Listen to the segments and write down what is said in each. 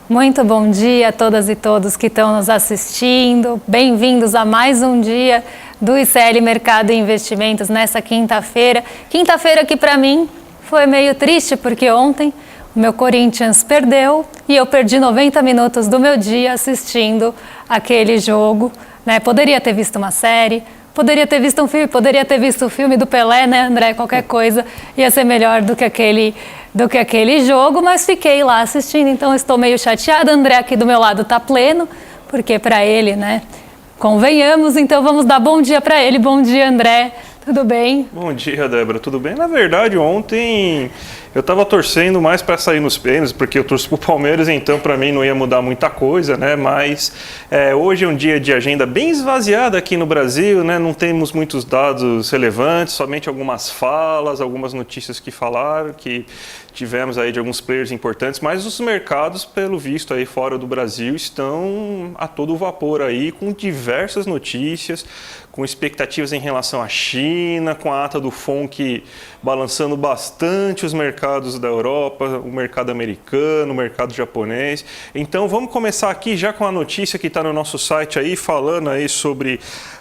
Muito bom dia a todas e todos que estão nos assistindo. Bem-vindos a mais um dia do ICL Mercado e Investimentos nessa quinta-feira. Quinta-feira que para mim foi meio triste porque ontem o meu Corinthians perdeu e eu perdi 90 minutos do meu dia assistindo aquele jogo, né? Poderia ter visto uma série, poderia ter visto um filme, poderia ter visto o filme do Pelé, né, André? Qualquer coisa ia ser melhor do que aquele jogo, mas fiquei lá assistindo, então estou meio chateada. André aqui do meu lado está pleno, porque para ele, né, convenhamos, então vamos dar bom dia para ele. Bom dia, André, tudo bem? Bom dia, Débora, tudo bem? Na verdade, ontem eu estava torcendo mais para sair nos pênaltis, porque eu torço para o Palmeiras, então para mim não ia mudar muita coisa, né? Mas hoje é um dia de agenda bem esvaziada aqui no Brasil, né? Não temos muitos dados relevantes, somente algumas falas, algumas notícias que falaram, que tivemos aí de alguns players importantes, mas os mercados, pelo visto aí fora do Brasil, estão a todo vapor aí, com diversas notícias, com expectativas em relação à China, com a ata do FONC balançando bastante os mercados da Europa, o mercado americano, o mercado japonês. Então vamos começar aqui já com a notícia que está no nosso site aí, falando aí sobre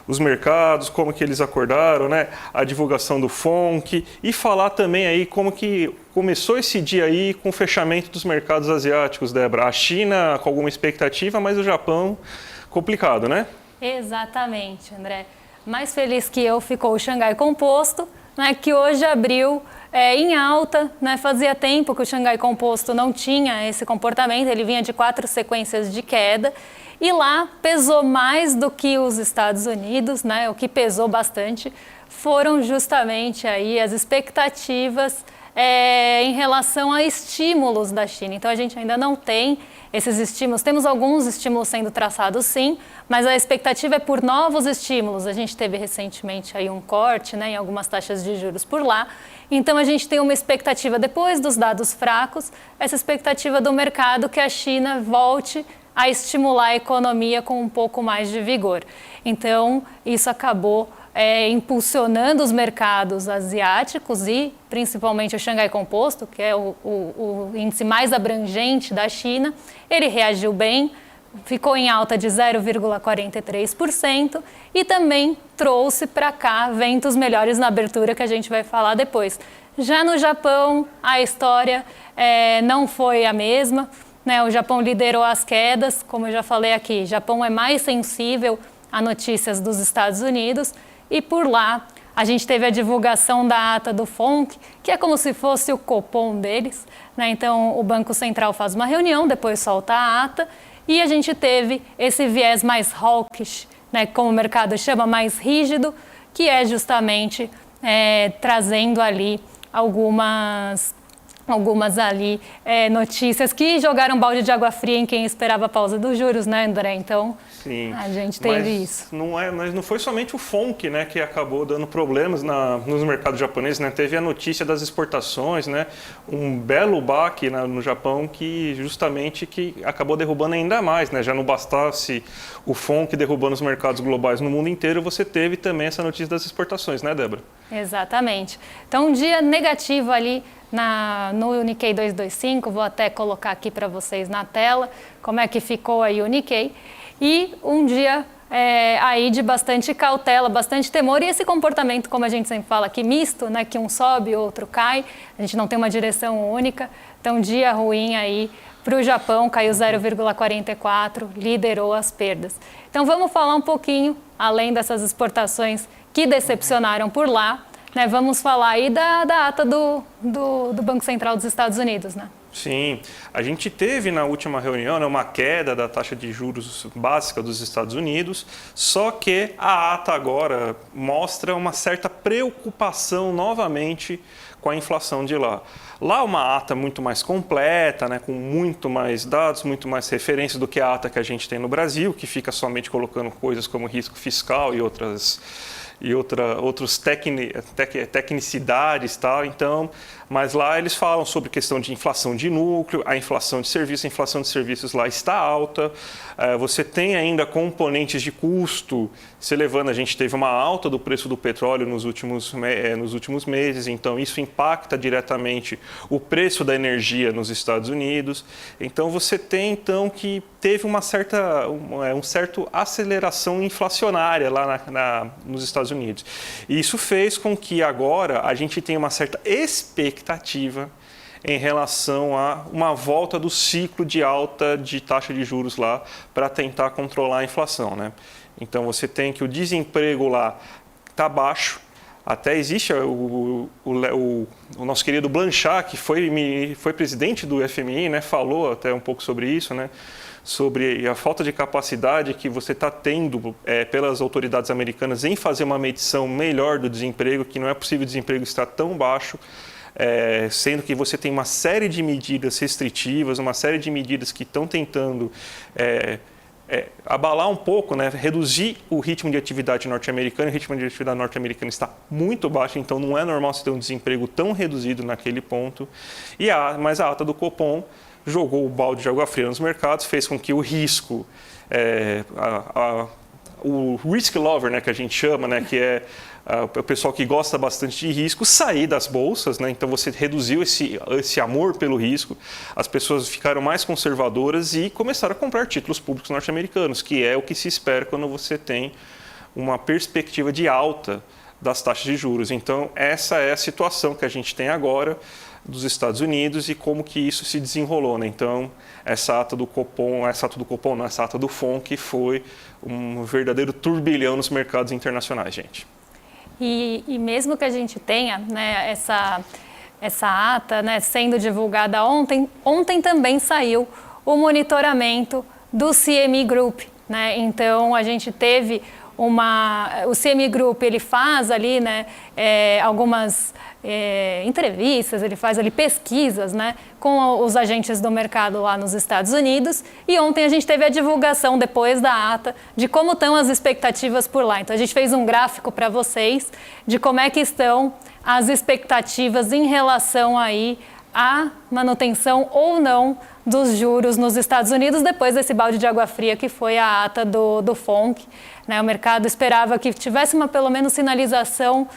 os mercados, como que eles acordaram, né? A divulgação do FONC e falar também aí como que começou esse dia aí com o fechamento dos mercados asiáticos, Débora. A China com alguma expectativa, mas o Japão complicado, né? Exatamente, André. Mais feliz que eu ficou o Xangai Composto, né, que hoje abriu em alta, né? Fazia tempo que o Xangai Composto não tinha esse comportamento, ele vinha de 4 sequências de queda e lá pesou mais do que os Estados Unidos, né? O que pesou bastante foram justamente aí as expectativas em relação a estímulos da China. Então a gente ainda não tem esses estímulos, temos alguns estímulos sendo traçados sim, mas a expectativa é por novos estímulos. A gente teve recentemente aí um corte, né, em algumas taxas de juros por lá, então a gente tem uma expectativa depois dos dados fracos, essa expectativa do mercado que a China volte a estimular a economia com um pouco mais de vigor. Então isso acabou impulsionando os mercados asiáticos e principalmente o Xangai Composto, que é o índice mais abrangente da China. Ele reagiu bem, ficou em alta de 0,43% e também trouxe para cá ventos melhores na abertura, que a gente vai falar depois. Já no Japão, a história não foi a mesma, né? O Japão liderou as quedas, como eu já falei aqui, o Japão é mais sensível a notícias dos Estados Unidos. E por lá, a gente teve a divulgação da ata do FONC, que é como se fosse o Copom deles, né? Então, o Banco Central faz uma reunião, depois solta a ata, e a gente teve esse viés mais hawkish, né? Como o mercado chama, mais rígido, que é justamente trazendo ali algumas ali notícias que jogaram balde de água fria em quem esperava a pausa dos juros, né, André? Então, sim, a gente teve isso. Mas não foi somente o FONC, né, que acabou dando problemas nos mercados japoneses, né? Teve a notícia das exportações, né? Um belo baque no Japão que justamente que acabou derrubando ainda mais, né? Já não bastasse o FONC derrubando os mercados globais no mundo inteiro, você teve também essa notícia das exportações, né, Débora? Exatamente. Então, um dia negativo ali no Nikkei 225, vou até colocar aqui para vocês na tela como é que ficou aí o Nikkei, e um dia aí de bastante cautela, bastante temor, e esse comportamento, como a gente sempre fala aqui, misto, né, que um sobe, outro cai, a gente não tem uma direção única, então dia ruim aí para o Japão, caiu 0,44, liderou as perdas. Então vamos falar um pouquinho, além dessas exportações que decepcionaram por lá, né, vamos falar aí da ata do Banco Central dos Estados Unidos, né? Sim, a gente teve na última reunião, né, uma queda da taxa de juros básica dos Estados Unidos, só que a ata agora mostra uma certa preocupação novamente com a inflação de lá. Lá uma ata muito mais completa, né, com muito mais dados, muito mais referências do que a ata que a gente tem no Brasil, que fica somente colocando coisas como risco fiscal e outras e outros tecnicidades e tal. Então, mas lá eles falam sobre questão de inflação de núcleo, a inflação de serviços. A inflação de serviços lá está alta. Você tem ainda componentes de custo se elevando. A gente teve uma alta do preço do petróleo nos últimos meses, então isso impacta diretamente o preço da energia nos Estados Unidos. Então você tem então que teve uma certa aceleração inflacionária lá nos Estados Unidos. E isso fez com que agora a gente tenha uma certa expectativa em relação a uma volta do ciclo de alta de taxa de juros lá para tentar controlar a inflação, né? Então você tem que o desemprego lá está baixo. Até existe o nosso querido Blanchard, que foi presidente do FMI, né, falou até um pouco sobre isso, né, sobre a falta de capacidade que você está tendo pelas autoridades americanas em fazer uma medição melhor do desemprego, que não é possível o desemprego estar tão baixo, sendo que você tem uma série de medidas restritivas, uma série de medidas que estão tentando abalar um pouco, né, reduzir o ritmo de atividade norte-americana. O ritmo de atividade norte-americana está muito baixo, então não é normal você ter um desemprego tão reduzido naquele ponto. Mas a ata do Copom jogou o balde de água fria nos mercados, fez com que o risco, o risk lover, né, que a gente chama, né, que é o pessoal que gosta bastante de risco, sair das bolsas, né? Então você reduziu esse amor pelo risco, as pessoas ficaram mais conservadoras e começaram a comprar títulos públicos norte-americanos, que é o que se espera quando você tem uma perspectiva de alta das taxas de juros. Então essa é a situação que a gente tem agora dos Estados Unidos e como que isso se desenrolou, né? Então essa ata do Copom, essa ata do FONC foi um verdadeiro turbilhão nos mercados internacionais, gente. E mesmo que a gente tenha, né, essa ata, né, sendo divulgada ontem também saiu o monitoramento do CME Group, né? Então a gente teve o CME Group, ele faz ali, né, algumas entrevistas, ele faz ali pesquisas, né, com os agentes do mercado lá nos Estados Unidos, e ontem a gente teve a divulgação depois da ata de como estão as expectativas por lá. Então a gente fez um gráfico para vocês de como é que estão as expectativas em relação aí à manutenção ou não dos juros nos Estados Unidos depois desse balde de água fria que foi a ata do FONC, né? O mercado esperava que tivesse pelo menos sinalização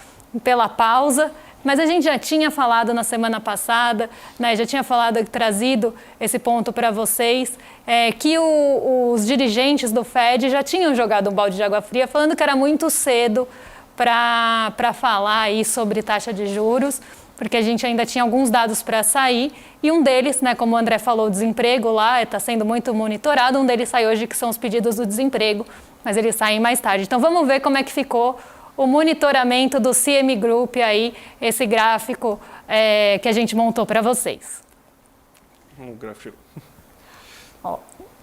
pela pausa, mas a gente já tinha falado na semana passada, né, já tinha trazido esse ponto para vocês, que os dirigentes do Fed já tinham jogado um balde de água fria, falando que era muito cedo para falar aí sobre taxa de juros, porque a gente ainda tinha alguns dados para sair, e um deles, né, como o André falou, o desemprego lá está sendo muito monitorado, um deles sai hoje, que são os pedidos do desemprego, mas eles saem mais tarde. Então vamos ver como é que ficou o monitoramento do CME Group aí, esse gráfico que a gente montou para vocês. Um gráfico. Ó,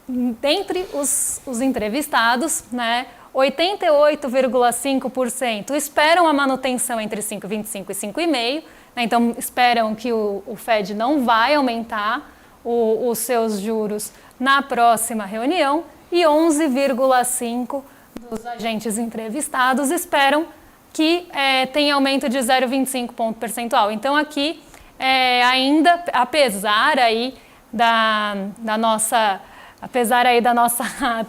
dentre os entrevistados, né, 88,5% esperam a manutenção entre 5,25 e 5,5%, né, então esperam que o Fed não vai aumentar os seus juros na próxima reunião, e 11,5% dos agentes entrevistados esperam que tenha aumento de 0,25 ponto percentual. Então aqui, ainda, apesar aí da nossa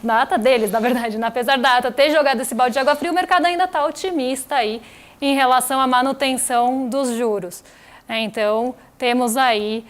da ata deles, na verdade, apesar da ata ter jogado esse balde de água fria, o mercado ainda está otimista aí em relação à manutenção dos juros. Então temos aí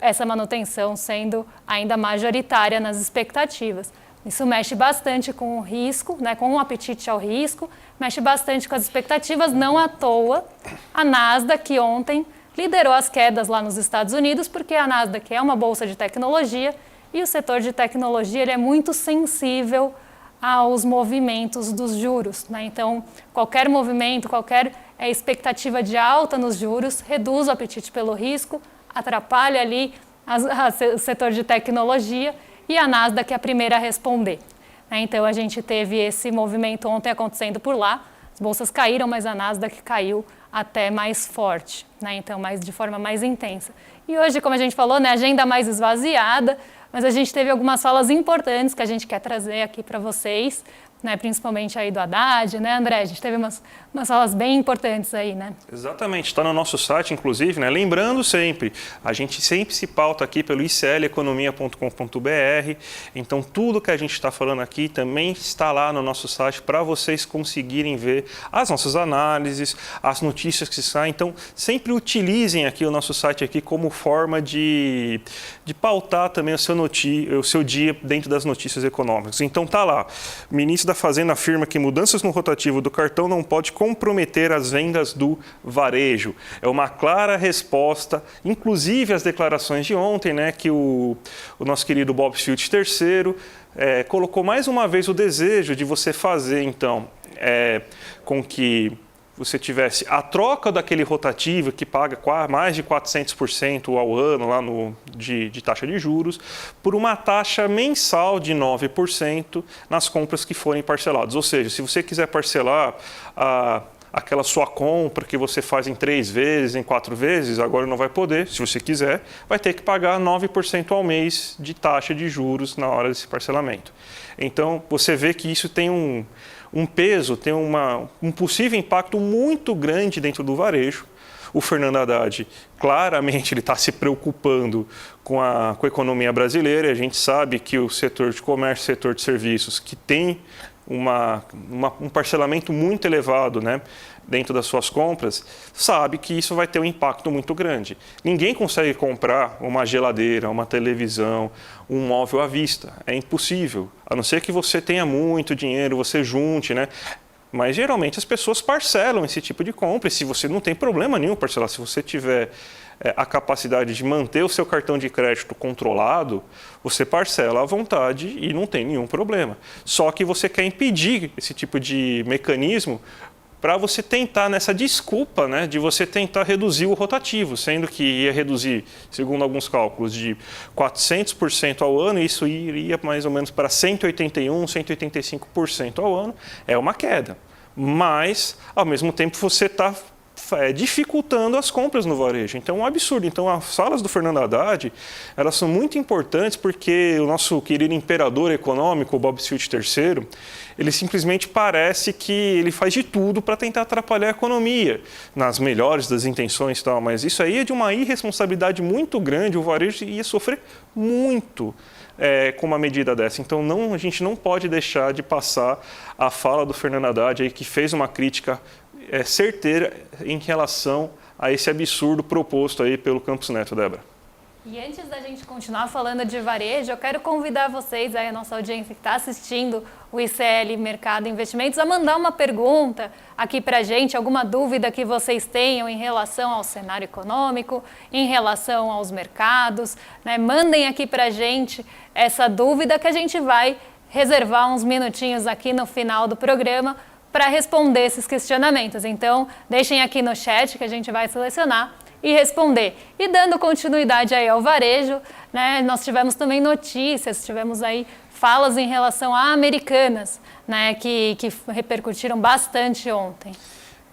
essa manutenção sendo ainda majoritária nas expectativas. Isso mexe bastante com o risco, né, com o apetite ao risco, mexe bastante com as expectativas, não à toa. A Nasdaq ontem liderou as quedas lá nos Estados Unidos, porque a Nasdaq é uma bolsa de tecnologia e o setor de tecnologia ele é muito sensível aos movimentos dos juros, né? Então, qualquer movimento, qualquer expectativa de alta nos juros reduz o apetite pelo risco, atrapalha ali o setor de tecnologia, e a Nasdaq é a primeira a responder. Então a gente teve esse movimento ontem acontecendo por lá, as bolsas caíram, mas a Nasdaq caiu até mais forte, né? Então de forma mais intensa. E hoje, como a gente falou, né, agenda mais esvaziada, mas a gente teve algumas falas importantes que a gente quer trazer aqui para vocês, né, principalmente aí do Haddad, né, André? A gente teve umas falas bem importantes aí, né? Exatamente, está no nosso site, inclusive, né? Lembrando sempre, a gente sempre se pauta aqui pelo icleconomia.com.br, então tudo que a gente está falando aqui também está lá no nosso site para vocês conseguirem ver as nossas análises, as notícias que saem. Então, sempre utilizem aqui o nosso site aqui como forma de pautar também o seu dia dentro das notícias econômicas. Então, tá lá, o ministro da Fazenda afirma que mudanças no rotativo do cartão não pode comprometer as vendas do varejo. É uma clara resposta, inclusive às declarações de ontem, né, que o nosso querido Bob Field III colocou mais uma vez o desejo de você fazer, então, com que você tivesse a troca daquele rotativo que paga mais de 400% ao ano lá de taxa de juros, por uma taxa mensal de 9% nas compras que forem parceladas. Ou seja, se você quiser parcelar aquela sua compra que você faz em 3 vezes, em 4 vezes, agora não vai poder, se você quiser, vai ter que pagar 9% ao mês de taxa de juros na hora desse parcelamento. Então, você vê que isso tem um peso, tem um possível impacto muito grande dentro do varejo. O Fernando Haddad, claramente, ele está se preocupando com a economia brasileira. A gente sabe que o setor de comércio, o setor de serviços, que tem um parcelamento muito elevado, né, dentro das suas compras, sabe que isso vai ter um impacto muito grande. Ninguém consegue comprar uma geladeira, uma televisão, um móvel à vista. É impossível. A não ser que você tenha muito dinheiro, você junte, né? Mas geralmente as pessoas parcelam esse tipo de compra. E se você não tem problema nenhum parcelar, se você tiver a capacidade de manter o seu cartão de crédito controlado, você parcela à vontade e não tem nenhum problema. Só que você quer impedir esse tipo de mecanismo para você tentar, nessa desculpa, né, de você tentar reduzir o rotativo, sendo que ia reduzir, segundo alguns cálculos, de 400% ao ano, e isso iria mais ou menos para 181%, 185% ao ano, é uma queda. Mas, ao mesmo tempo, você está dificultando as compras no varejo. Então, é um absurdo. Então, as falas do Fernando Haddad, elas são muito importantes porque o nosso querido imperador econômico, o Bob Field III, ele simplesmente parece que ele faz de tudo para tentar atrapalhar a economia, nas melhores das intenções e tal, mas isso aí é de uma irresponsabilidade muito grande, o varejo ia sofrer muito com uma medida dessa. Então, a gente não pode deixar de passar a fala do Fernando Haddad, aí, que fez uma crítica certeira em relação a esse absurdo proposto aí pelo Campos Neto, Débora. E antes da gente continuar falando de varejo, eu quero convidar vocês, aí, a nossa audiência que está assistindo o ICL Mercado e Investimentos, a mandar uma pergunta aqui para a gente, alguma dúvida que vocês tenham em relação ao cenário econômico, em relação aos mercados, né? Mandem aqui para a gente essa dúvida que a gente vai reservar uns minutinhos aqui no final do programa para responder esses questionamentos. Então, deixem aqui no chat que a gente vai selecionar e responder. E dando continuidade aí ao varejo, né, nós tivemos também notícias, tivemos aí falas em relação a Americanas, né, que repercutiram bastante ontem.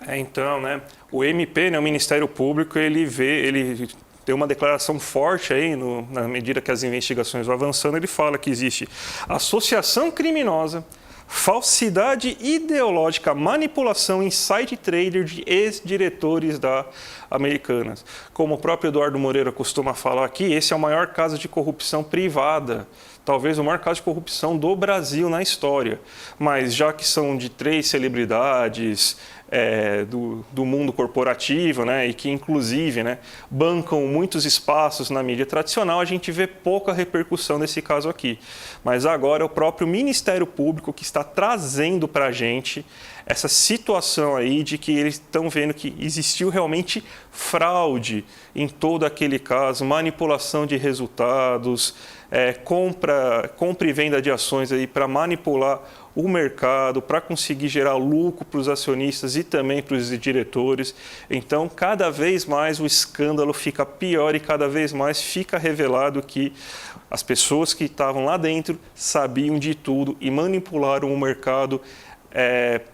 Então, né, o MP, né, o Ministério Público, ele tem uma declaração forte aí, na medida que as investigações vão avançando, ele fala que existe associação criminosa, falsidade ideológica, manipulação, inside trader de ex-diretores da Americanas. Como o próprio Eduardo Moreira costuma falar aqui, esse é o maior caso de corrupção privada, talvez o maior caso de corrupção do Brasil na história. Mas já que são de 3 celebridades do mundo corporativo, né, e que inclusive, né, bancam muitos espaços na mídia tradicional, a gente vê pouca repercussão nesse caso aqui. Mas agora é o próprio Ministério Público que está trazendo para a gente essa situação aí de que eles estão vendo que existiu realmente fraude em todo aquele caso, manipulação de resultados, compra e venda de ações aí para manipular o mercado, para conseguir gerar lucro para os acionistas e também para os diretores. Então, cada vez mais o escândalo fica pior e cada vez mais fica revelado que as pessoas que estavam lá dentro sabiam de tudo e manipularam o mercado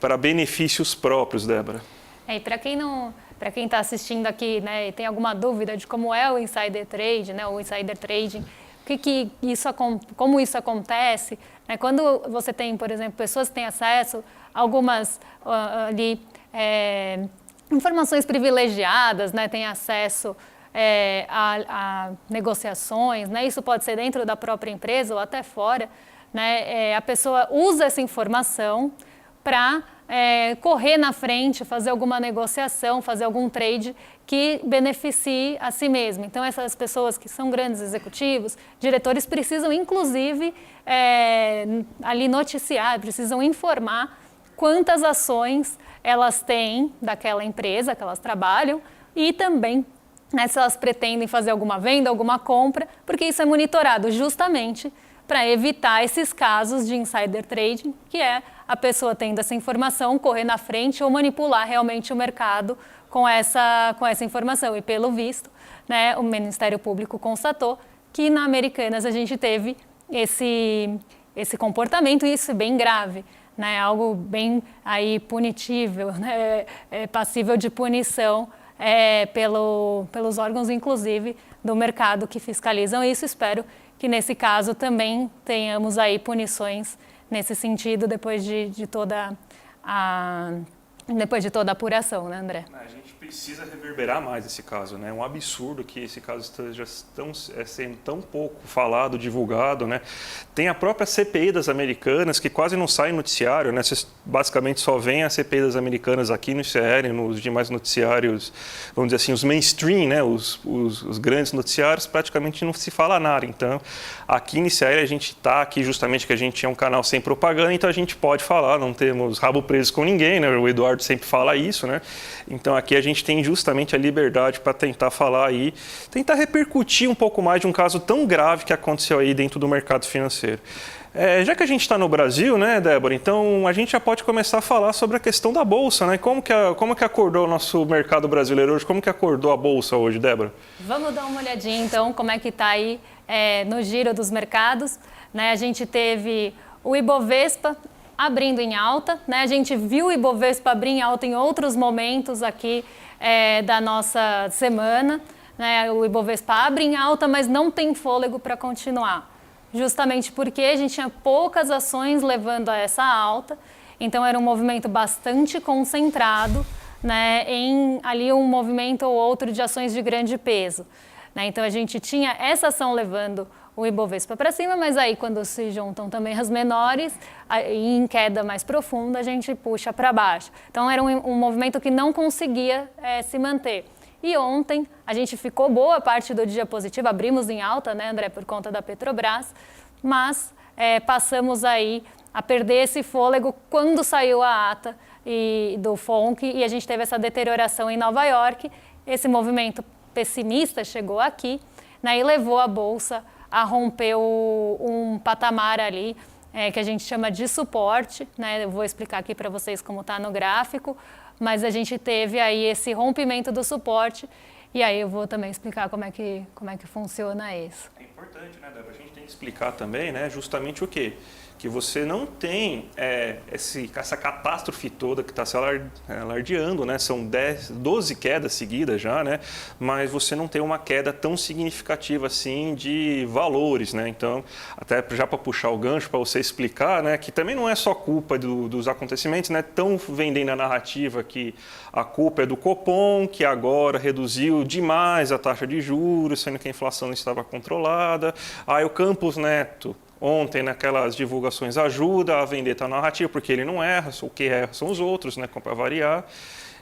para benefícios próprios, Débora. E para quem está assistindo aqui, né, e tem alguma dúvida de como é o insider trade, né, o insider trading, como isso acontece, Quando você tem, por exemplo, pessoas que têm acesso a algumas informações privilegiadas, né, têm acesso a negociações, né, isso pode ser dentro da própria empresa ou até fora, né, a pessoa usa essa informação para correr na frente, fazer alguma negociação, fazer algum trade que beneficie a si mesma. Então, essas pessoas que são grandes executivos, diretores, precisam, inclusive, ali noticiar, precisam informar quantas ações elas têm daquela empresa que elas trabalham e também, né, se elas pretendem fazer alguma venda, alguma compra, porque isso é monitorado justamente para evitar esses casos de insider trading, que é a pessoa tendo essa informação, correr na frente ou manipular realmente o mercado com essa informação. E pelo visto, né, o Ministério Público constatou que na Americanas a gente teve esse comportamento, e isso é bem grave, né, algo bem aí punitível, né, passível de punição pelos órgãos, inclusive, do mercado que fiscalizam isso. Espero que nesse caso também tenhamos aí punições nesse sentido depois de toda a apuração, né, André? A gente precisa reverberar mais esse caso, né? É um absurdo que esse caso esteja sendo tão pouco falado, divulgado, né? Tem a própria CPI das Americanas, que quase não sai em noticiário, né? Vocês basicamente só veem a CPI das Americanas aqui no ICL, nos demais noticiários, vamos dizer assim, os mainstream, né? Os grandes noticiários, praticamente não se fala nada. Então, aqui no ICL a gente está aqui justamente que a gente é um canal sem propaganda, então a gente pode falar, não temos rabo preso com ninguém, né? O Eduardo sempre fala isso, né? Então aqui a gente tem justamente a liberdade para tentar falar aí, tentar repercutir um pouco mais de um caso tão grave que aconteceu aí dentro do mercado financeiro. Já que a gente está no Brasil, né, Débora, então a gente já pode começar a falar sobre a questão da Bolsa, né? Como que acordou o nosso mercado brasileiro hoje? Como que acordou a Bolsa hoje, Débora? Vamos dar uma olhadinha então como é que está aí no giro dos mercados, né? A gente teve o Ibovespa abrindo em alta, né? A gente viu o Ibovespa abrir em alta em outros momentos aqui da nossa semana, né? O Ibovespa abre em alta, mas não tem fôlego para continuar, justamente porque a gente tinha poucas ações levando a essa alta, então era um movimento bastante concentrado, né, em ali um movimento ou outro de ações de grande peso, né? Então a gente tinha essa ação levando o Ibovespa para cima, mas aí quando se juntam também as menores, em queda mais profunda, a gente puxa para baixo. Então era um movimento que não conseguia se manter. E ontem a gente ficou boa parte do dia positivo, abrimos em alta, né, André, por conta da Petrobras, mas passamos aí a perder esse fôlego quando saiu a ata do FONC e a gente teve essa deterioração em Nova York. Esse movimento pessimista chegou aqui, né, e levou a Bolsa a romper um patamar ali que a gente chama de suporte, né? Eu vou explicar aqui para vocês como está no gráfico, mas a gente teve aí esse rompimento do suporte e aí eu vou também explicar como é que funciona isso. É importante, né, Débora? A gente tem que explicar também, né, justamente o quê? Que você não tem essa catástrofe toda que está se alardeando, né? São 12 quedas seguidas já, né? Mas você não tem uma queda tão significativa assim de valores, né? Então, até já para puxar o gancho, para você explicar, né, que também não é só culpa dos acontecimentos, né? Estão vendendo a narrativa que a culpa é do Copom, que agora reduziu demais a taxa de juros, sendo que a inflação não estava controlada. Aí o Campos Neto, ontem, naquelas divulgações, ajuda a vender a narrativa, porque ele não erra, o que erra são os outros, né, para variar.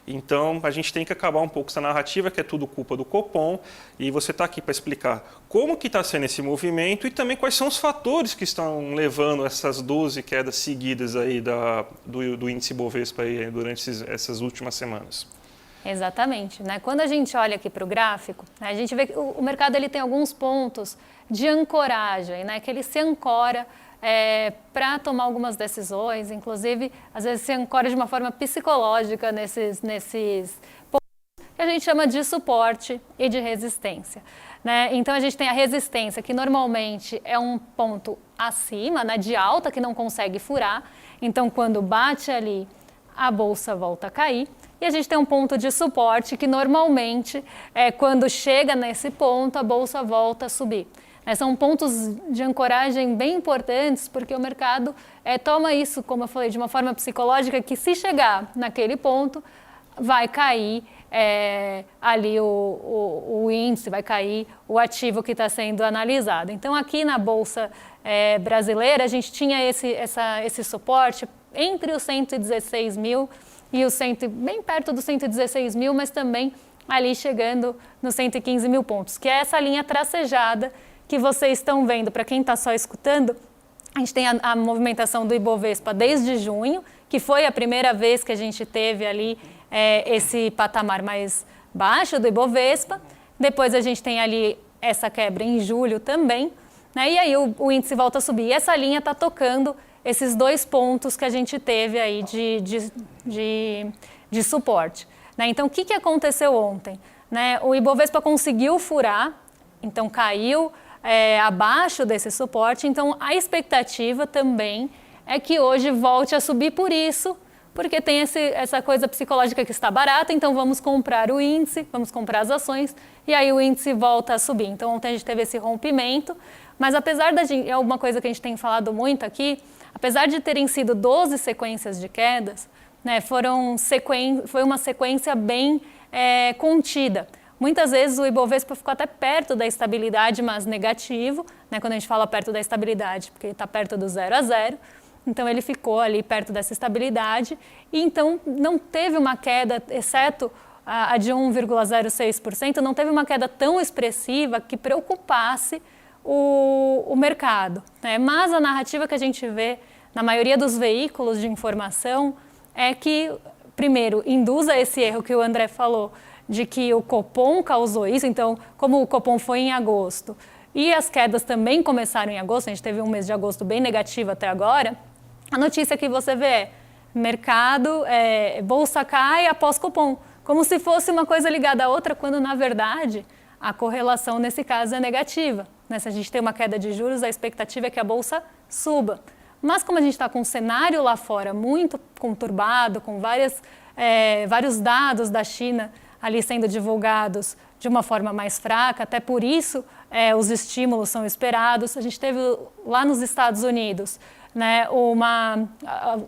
Então, a gente tem que acabar um pouco essa narrativa, que é tudo culpa do Copom, e você está aqui para explicar como que está sendo esse movimento e também quais são os fatores que estão levando essas 12 quedas seguidas aí do índice Bovespa aí durante essas últimas semanas. Exatamente, né? Quando a gente olha aqui para o gráfico, né, a gente vê que o mercado ele tem alguns pontos de ancoragem, né, que ele se ancora para tomar algumas decisões, inclusive às vezes se ancora de uma forma psicológica nesses pontos que a gente chama de suporte e de resistência, né? Então a gente tem a resistência, que normalmente é um ponto acima, né, de alta, que não consegue furar, então quando bate ali a bolsa volta a cair. E a gente tem um ponto de suporte que normalmente, quando chega nesse ponto, a bolsa volta a subir. São pontos de ancoragem bem importantes, porque o mercado toma isso, como eu falei, de uma forma psicológica, que se chegar naquele ponto, vai cair ali o índice, vai cair o ativo que está sendo analisado. Então, aqui na Bolsa brasileira, a gente tinha esse suporte entre os 116 mil e os bem perto dos 116 mil, mas também ali chegando nos 115 mil pontos, que é essa linha tracejada que vocês estão vendo. Para quem está só escutando, a gente tem a movimentação do Ibovespa desde junho, que foi a primeira vez que a gente teve ali esse patamar mais baixo do Ibovespa. Depois a gente tem ali essa quebra em julho também, né? E aí o índice volta a subir. E essa linha está tocando esses 2 pontos que a gente teve aí de suporte. Né? Então, o que aconteceu ontem? Né? O Ibovespa conseguiu furar, então caiu abaixo desse suporte. Então, a expectativa também é que hoje volte a subir por isso, porque tem essa coisa psicológica que está barata, então vamos comprar o índice, vamos comprar as ações, e aí o índice volta a subir. Então, ontem a gente teve esse rompimento, mas apesar é uma coisa que a gente tem falado muito aqui, apesar de terem sido 12 sequências de quedas, né, foi uma sequência bem contida. Muitas vezes o Ibovespa ficou até perto da estabilidade, mas negativo, né, quando a gente fala perto da estabilidade, porque está perto do 0 a 0. Então, ele ficou ali perto dessa estabilidade e, então, não teve uma queda, exceto a de 1,06%, não teve uma queda tão expressiva que preocupasse o mercado. Né? Mas a narrativa que a gente vê na maioria dos veículos de informação é que, primeiro, induza esse erro que o André falou, de que o Copom causou isso. Então, como o Copom foi em agosto e as quedas também começaram em agosto, a gente teve um mês de agosto bem negativo até agora, a notícia que você vê é mercado, bolsa cai após Copom, como se fosse uma coisa ligada à outra, quando na verdade a correlação nesse caso é negativa. Né? Se a gente tem uma queda de juros, a expectativa é que a bolsa suba. Mas como a gente está com um cenário lá fora muito conturbado, com vários dados da China ali sendo divulgados de uma forma mais fraca, até por isso os estímulos são esperados. A gente teve lá nos Estados Unidos, né,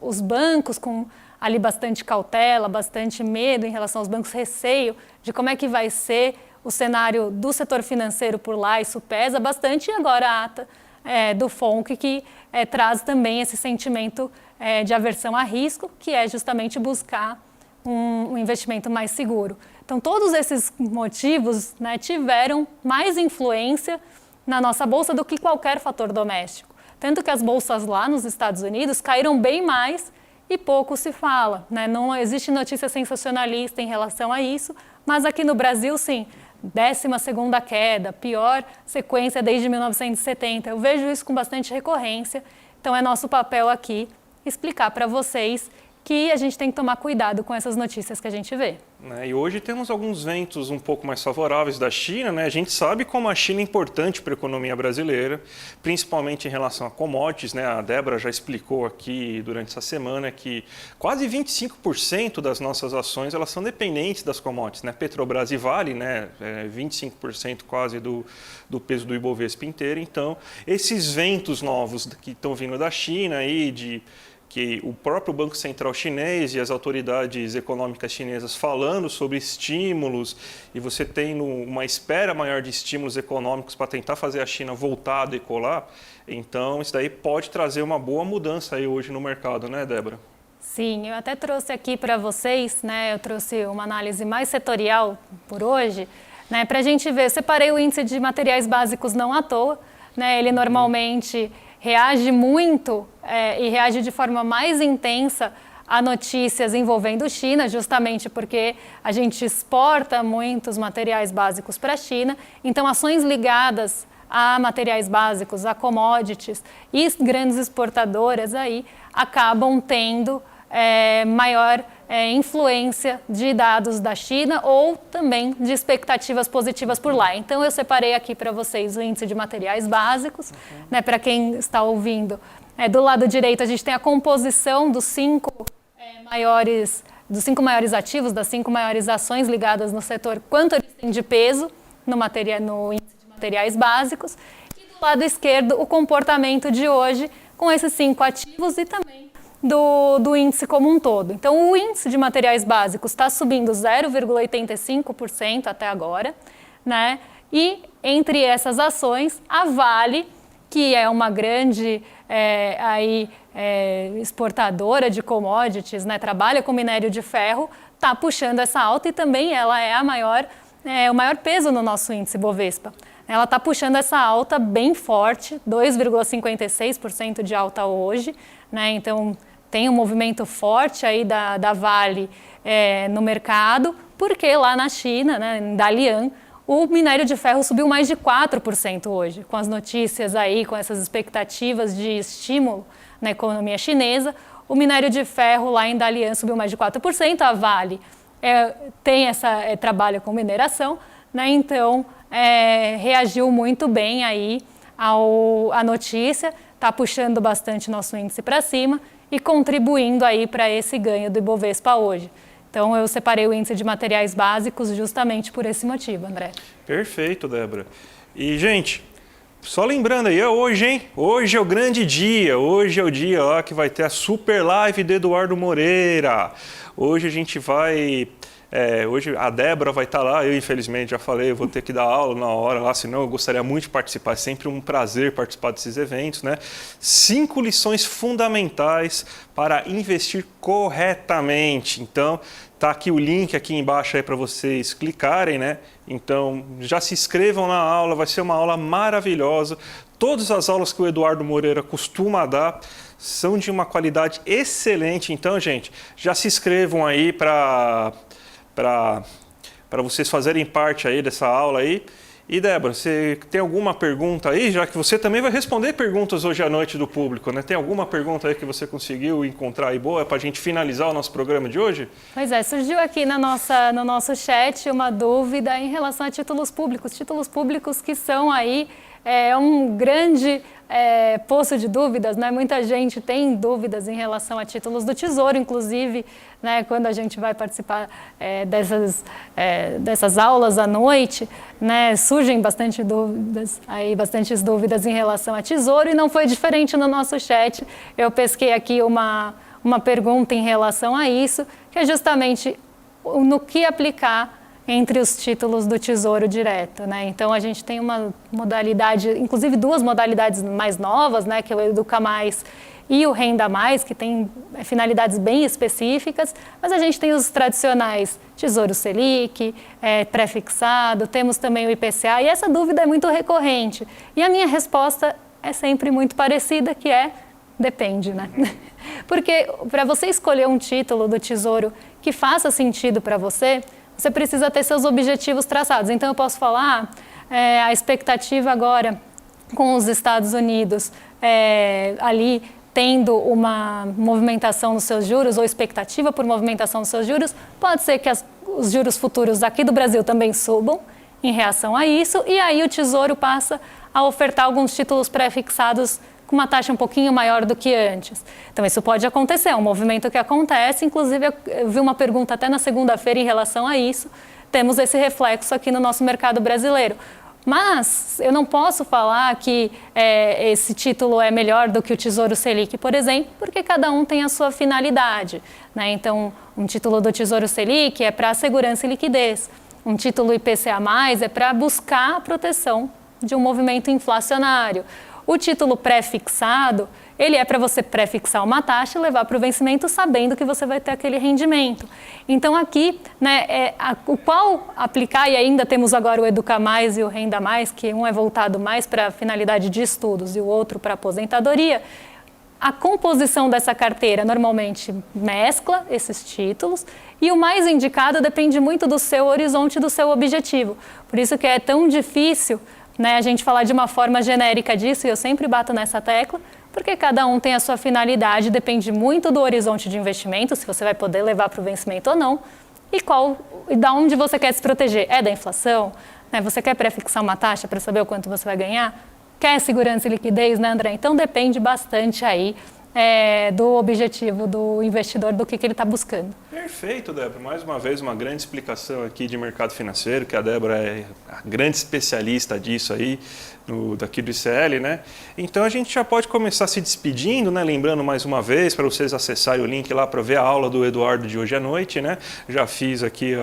os bancos com ali bastante cautela, bastante medo em relação aos bancos, receio de como é que vai ser o cenário do setor financeiro por lá, isso pesa bastante, e agora a ata do FONC, que traz também esse sentimento de aversão a risco, que é justamente buscar um investimento mais seguro. Então, todos esses motivos, né, tiveram mais influência na nossa bolsa do que qualquer fator doméstico. Tanto que as bolsas lá nos Estados Unidos caíram bem mais e pouco se fala. Né? Não existe notícia sensacionalista em relação a isso, mas aqui no Brasil, sim, 12ª queda, pior sequência desde 1970. Eu vejo isso com bastante recorrência, então é nosso papel aqui explicar para vocês que a gente tem que tomar cuidado com essas notícias que a gente vê. E hoje temos alguns ventos um pouco mais favoráveis da China, né? A gente sabe como a China é importante para a economia brasileira, principalmente em relação a commodities, né? A Débora já explicou aqui durante essa semana que quase 25% das nossas ações elas são dependentes das commodities, né? Petrobras e Vale, né? 25% quase do peso do Ibovespa inteiro. Então, esses ventos novos que estão vindo da China aí, que o próprio Banco Central chinês e as autoridades econômicas chinesas falando sobre estímulos, e você tendo uma espera maior de estímulos econômicos para tentar fazer a China voltar a decolar, então isso daí pode trazer uma boa mudança aí hoje no mercado, né, Débora? Sim, eu até trouxe aqui para vocês, né, eu trouxe uma análise mais setorial por hoje, né, para a gente ver. Eu separei o índice de materiais básicos não à toa, né, ele normalmente reage muito e reage de forma mais intensa a notícias envolvendo China, justamente porque a gente exporta muitos materiais básicos para a China. Então, ações ligadas a materiais básicos, a commodities e grandes exportadoras aí acabam tendo maior influência de dados da China ou também de expectativas positivas por lá. Então, eu separei aqui para vocês o índice de materiais básicos, né, para quem está ouvindo. Do lado direito, a gente tem a composição dos 5 maiores ativos, das 5 maiores ações ligadas no setor, quanto eles têm de peso no índice de materiais básicos. E do lado esquerdo, o comportamento de hoje com esses 5 ativos e também do índice como um todo. Então, o índice de materiais básicos está subindo 0,85% até agora, né? E entre essas ações, a Vale, que é uma grande exportadora de commodities, né? Trabalha com minério de ferro, está puxando essa alta e também ela é o maior peso no nosso índice Bovespa. Ela está puxando essa alta bem forte, 2,56% de alta hoje, né? Então tem um movimento forte aí da Vale no mercado, porque lá na China, né, em Dalian, o minério de ferro subiu mais de 4% hoje, com as notícias aí, com essas expectativas de estímulo na economia chinesa. O minério de ferro lá em Dalian subiu mais de 4%, a Vale trabalha com mineração, né, então reagiu muito bem aí à notícia, está puxando bastante nosso índice para cima e contribuindo aí para esse ganho do Ibovespa hoje. Então, eu separei o índice de materiais básicos justamente por esse motivo, André. Perfeito, Débora. E, gente, só lembrando aí, é hoje, hein? Hoje é o grande dia. Hoje é o dia lá que vai ter a super live de Eduardo Moreira. Hoje a gente vai... hoje a Débora vai estar lá, eu infelizmente já falei, eu vou ter que dar aula na hora lá, senão eu gostaria muito de participar, é sempre um prazer participar desses eventos, né? 5 lições fundamentais para investir corretamente. Então, tá aqui o link aqui embaixo aí para vocês clicarem, né? Então, já se inscrevam na aula, vai ser uma aula maravilhosa. Todas as aulas que o Eduardo Moreira costuma dar são de uma qualidade excelente. Então, gente, já se inscrevam aí para vocês fazerem parte aí dessa aula aí. E Débora, você tem alguma pergunta aí? Já que você também vai responder perguntas hoje à noite do público, né? Tem alguma pergunta aí que você conseguiu encontrar aí boa para a gente finalizar o nosso programa de hoje? Pois é, surgiu aqui no nosso chat uma dúvida em relação a títulos públicos. Títulos públicos que são aí um grande poço de dúvidas, né? Muita gente tem dúvidas em relação a títulos do Tesouro, inclusive, né? Quando a gente vai participar dessas aulas à noite, né? Surgem bastantes dúvidas em relação a Tesouro, e não foi diferente no nosso chat. Eu pesquei aqui uma pergunta em relação a isso, que é justamente no que aplicar entre os títulos do Tesouro Direto, né? Então a gente tem uma modalidade, inclusive 2 modalidades mais novas, né? Que é o Educa Mais e o Renda Mais, que tem finalidades bem específicas, mas a gente tem os tradicionais Tesouro Selic, pré-fixado, temos também o IPCA, e essa dúvida é muito recorrente. E a minha resposta é sempre muito parecida, que depende, né? Porque para você escolher um título do Tesouro que faça sentido para você precisa ter seus objetivos traçados. Então, eu posso falar, a expectativa agora com os Estados Unidos ali tendo uma movimentação nos seus juros, ou expectativa por movimentação nos seus juros, pode ser que os juros futuros aqui do Brasil também subam em reação a isso, e aí o Tesouro passa a ofertar alguns títulos pré-fixados com uma taxa um pouquinho maior do que antes. Então, isso pode acontecer, é um movimento que acontece. Inclusive, eu vi uma pergunta até na segunda-feira em relação a isso. Temos esse reflexo aqui no nosso mercado brasileiro. Mas eu não posso falar que esse título é melhor do que o Tesouro Selic, por exemplo, porque cada um tem a sua finalidade, né? Então, um título do Tesouro Selic é para segurança e liquidez. Um título IPCA+, é para buscar a proteção de um movimento inflacionário. O título pré-fixado, ele é para você pré-fixar uma taxa e levar para o vencimento sabendo que você vai ter aquele rendimento. Então aqui, né, o qual aplicar, e ainda temos agora o Educa Mais e o Renda Mais, que um é voltado mais para a finalidade de estudos e o outro para aposentadoria. A composição dessa carteira normalmente mescla esses títulos, e o mais indicado depende muito do seu horizonte, do seu objetivo. Por isso que é tão difícil, né, a gente falar de uma forma genérica disso, e eu sempre bato nessa tecla, porque cada um tem a sua finalidade, depende muito do horizonte de investimento, se você vai poder levar para o vencimento ou não, e da onde você quer se proteger. É da inflação? Né? Você quer pré-fixar uma taxa para saber o quanto você vai ganhar? Quer segurança e liquidez, né, André? Então depende bastante aí do objetivo do investidor, do que ele está buscando. Perfeito, Débora. Mais uma vez, uma grande explicação aqui de mercado financeiro, que a Débora é a grande especialista disso aí, daqui do ICL, né? Então a gente já pode começar se despedindo, né? Lembrando mais uma vez para vocês acessarem o link lá para ver a aula do Eduardo de hoje à noite, né? Já fiz aqui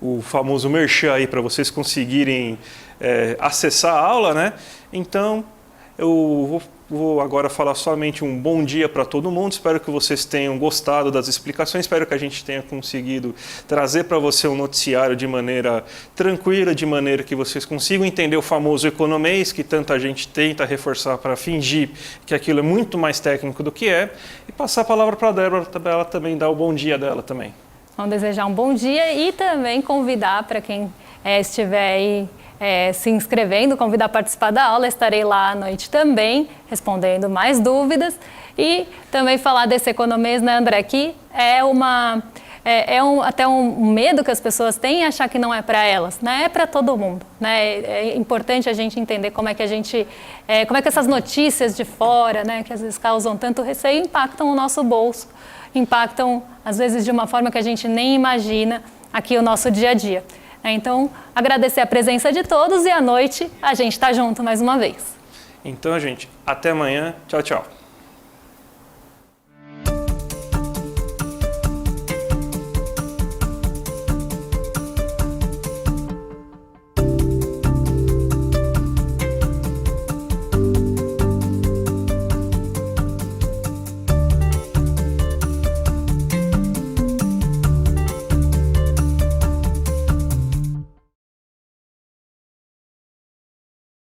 o famoso merchan aí para vocês conseguirem acessar a aula, né? Então eu vou agora falar somente um bom dia para todo mundo. Espero que vocês tenham gostado das explicações. Espero que a gente tenha conseguido trazer para você um noticiário de maneira tranquila, de maneira que vocês consigam entender o famoso economês, que tanta gente tenta reforçar para fingir que aquilo é muito mais técnico do que é. E passar a palavra para a Débora, para ela também dar o bom dia dela também. Vamos desejar um bom dia e também convidar para quem estiver aí se inscrevendo, convidar a participar da aula. Estarei lá à noite também, respondendo mais dúvidas. E também falar desse economês, né, André, que até um medo que as pessoas têm, achar que não é para elas, né? É para todo mundo, né? É importante a gente entender como é que essas notícias de fora, né, que às vezes causam tanto receio, impactam o nosso bolso, impactam às vezes de uma forma que a gente nem imagina aqui o nosso dia a dia. Então, agradecer a presença de todos e à noite a gente está junto mais uma vez. Então, gente, até amanhã. Tchau, tchau.